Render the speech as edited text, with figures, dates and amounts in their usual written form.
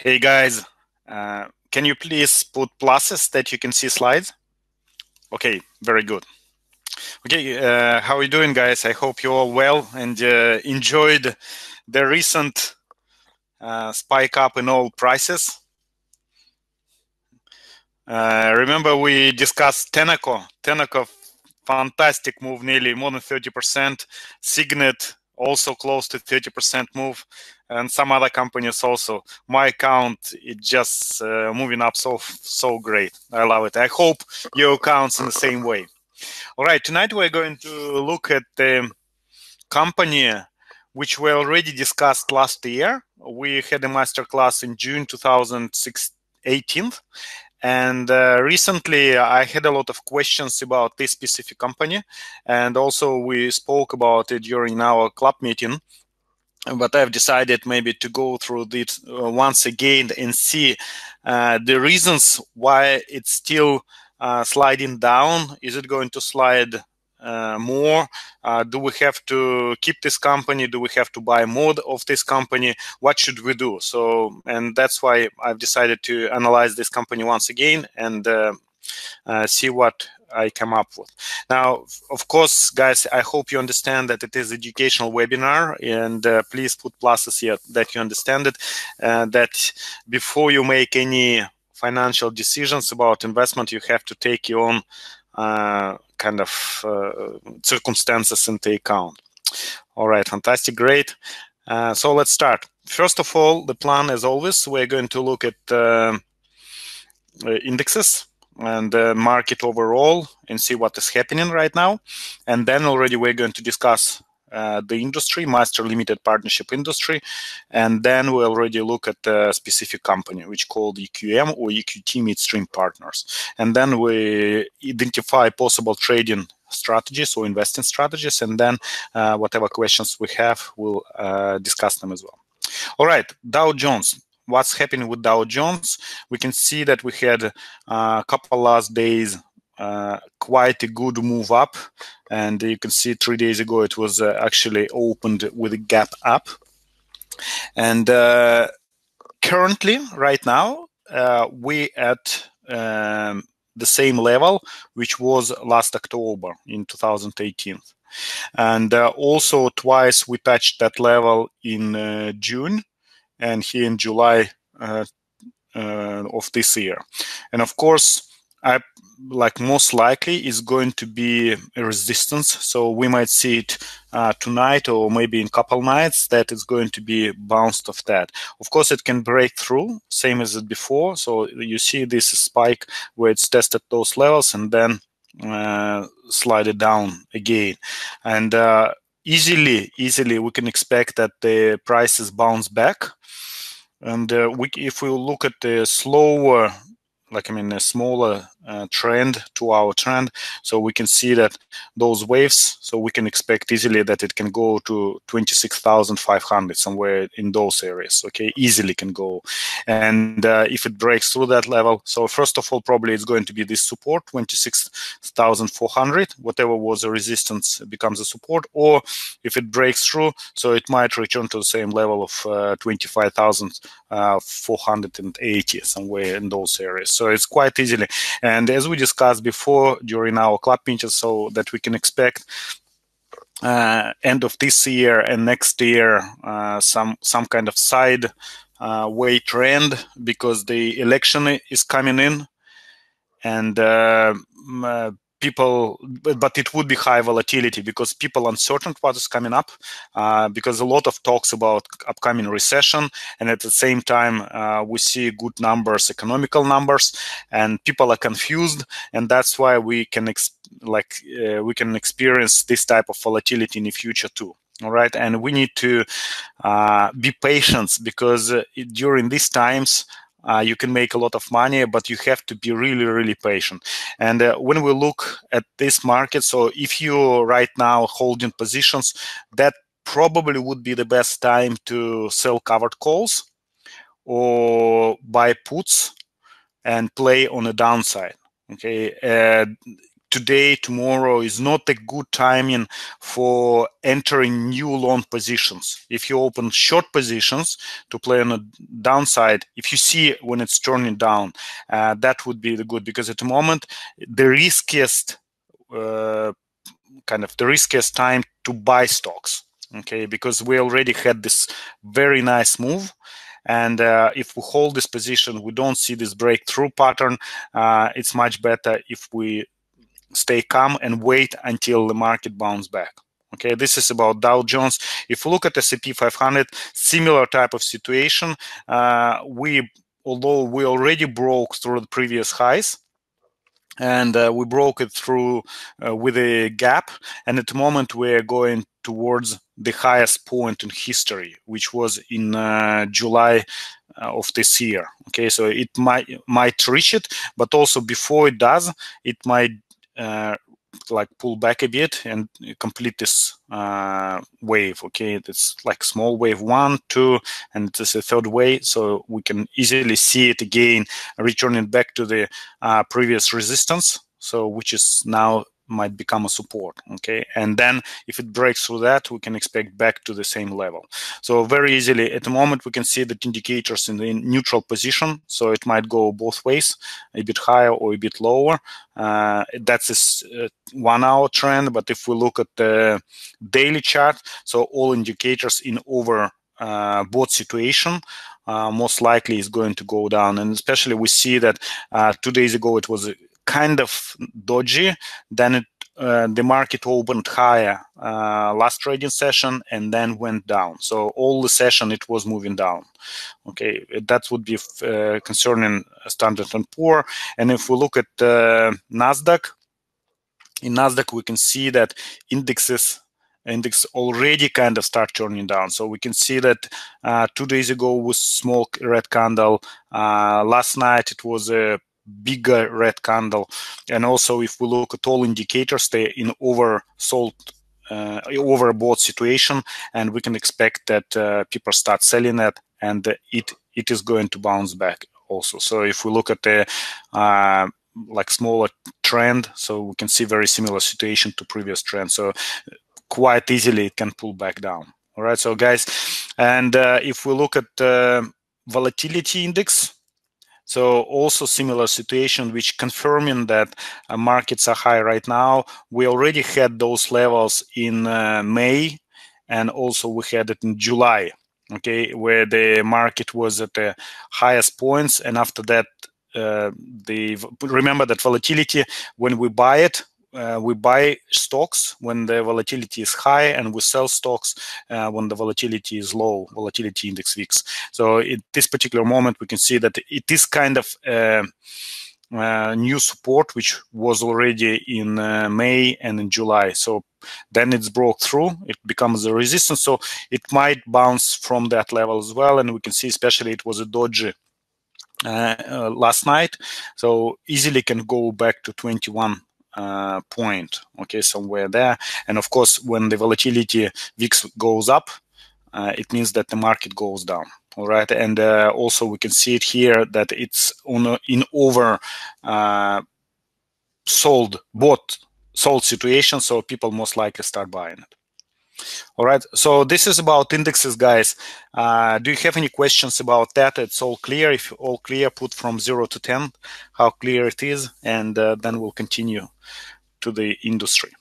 Hey guys, can you please put pluses that you can see slides? Okay, very good. Okay, how are you doing, guys? I hope you're all well and enjoyed the recent spike up in all prices. Remember we discussed Tenneco. Tenneco, fantastic move, nearly more than 30%. Signet, also close to 30% move. And some other companies also. My account, it just moving up so great. I love it. I hope your accounts in the same way. All right, tonight we're going to look at the company which we already discussed last year. We had a masterclass in June 2018. And recently, I had a lot of questions about this specific company, and also we spoke about it during our club meeting. But I've decided maybe to go through this once again and see the reasons why it's still sliding down. Is it going to slide more? Do we have to keep this company? Do we have to buy more of this company? What should we do? So, and that's why I've decided to analyze this company once again and see what I come up with. Now, of course, guys, I hope you understand that it is educational webinar, and please put pluses here that you understand it, that before you make any financial decisions about investment, you have to take your own kind of circumstances into account. All right, fantastic, great. So let's start. First of all, the plan, as always, we're going to look at indexes and the market overall and see what is happening right now. And then already we're going to discuss the industry, master limited partnership industry. And then we already look at a specific company, which called EQM or EQT Midstream Partners. And then we identify possible trading strategies or investing strategies. And then whatever questions we have, we'll discuss them as well. All right, Dow Jones. What's happening with Dow Jones? We can see that we had a couple last days quite a good move up, and you can see 3 days ago it was actually opened with a gap up. And currently, right now, we at the same level which was last October in 2018. And also twice we touched that level in June and here in July of this year. And of course, most likely is going to be a resistance. So we might see it tonight or maybe in a couple nights that it's going to be bounced off that. Of course, it can break through, same as it before. So you see this spike where it's tested those levels and then slide it down again. And easily we can expect that the prices bounce back. And if we look at the slower, a smaller trend to our trend, so we can see that those waves, so we can expect easily that it can go to 26,500 somewhere in those areas. Okay, easily can go. And if it breaks through that level, so first of all, probably it's going to be this support, 26,400, whatever was a resistance becomes a support, or if it breaks through, so it might return to the same level of 25,480 somewhere in those areas. So it's quite easily. And as we discussed before during our club meetings, so that we can expect end of this year and next year some kind of side way trend, because the election is coming in, and people, but it would be high volatility because people uncertain what is coming up, because a lot of talks about upcoming recession, and at the same time we see good numbers, economical numbers, and people are confused, and that's why we can we can experience this type of volatility in the future too. All right, and we need to be patient, because during these times you can make a lot of money, but you have to be really patient. And when we look at this market, so if you're right now holding positions, that probably would be the best time to sell covered calls or buy puts and play on the downside. Okay, today, tomorrow is not a good timing for entering new long positions. If you open short positions to play on a downside, if you see when it's turning down, that would be the good, because at the moment the riskiest time to buy stocks, okay, because we already had this very nice move. And if we hold this position, we don't see this breakthrough pattern. It's much better if we stay calm and wait until the market bounce back. Okay, this is about Dow Jones. If we look at S&P 500, similar type of situation. Although we already broke through the previous highs, and we broke it through with a gap, and at the moment we're going towards the highest point in history, which was in July of this year. Okay, so it might reach it, but also before it does, it might like pull back a bit and complete this wave. Okay, it's like small wave 1, 2, and it's a third wave, so we can easily see it again returning back to the previous resistance, so which is now might become a support. Okay, and then if it breaks through that, we can expect back to the same level. So very easily at the moment we can see that indicators in the neutral position, so it might go both ways, a bit higher or a bit lower. That's a 1 hour trend, but if we look at the daily chart, so all indicators in overbought situation, most likely is going to go down. And especially we see that 2 days ago it was kind of dodgy, then the market opened higher last trading session and then went down. So all the session it was moving down. Okay, that would be concerning Standard & Poor. And if we look at Nasdaq, in Nasdaq we can see that index already kind of start turning down. So we can see that 2 days ago was small red candle. Last night it was a bigger red candle. And also if we look at all indicators, they're in overbought situation, and we can expect that people start selling it, and it is going to bounce back also. So if we look at the like smaller trend, so we can see very similar situation to previous trend. So quite easily it can pull back down. All right, so guys, and if we look at volatility index, so also similar situation, which confirming that markets are high right now. We already had those levels in May, and also we had it in July, okay, where the market was at the highest points. And after that, remember that volatility, when we buy it, we buy stocks when the volatility is high, and we sell stocks when the volatility is low, volatility index VIX. So at this particular moment, we can see that it is kind of new support, which was already in May and in July. So then it's broke through, it becomes a resistance. So it might bounce from that level as well. And we can see, especially it was a dodgy last night, so easily can go back to 21 point, okay, somewhere there. And of course, when the volatility VIX goes up, it means that the market goes down. All right, and also we can see it here that it's in over sold situation, so people most likely start buying it. All right, so this is about indexes, guys. Do you have any questions about that? It's all clear. If all clear, put from 0 to 10 how clear it is, and then we'll continue to the industry.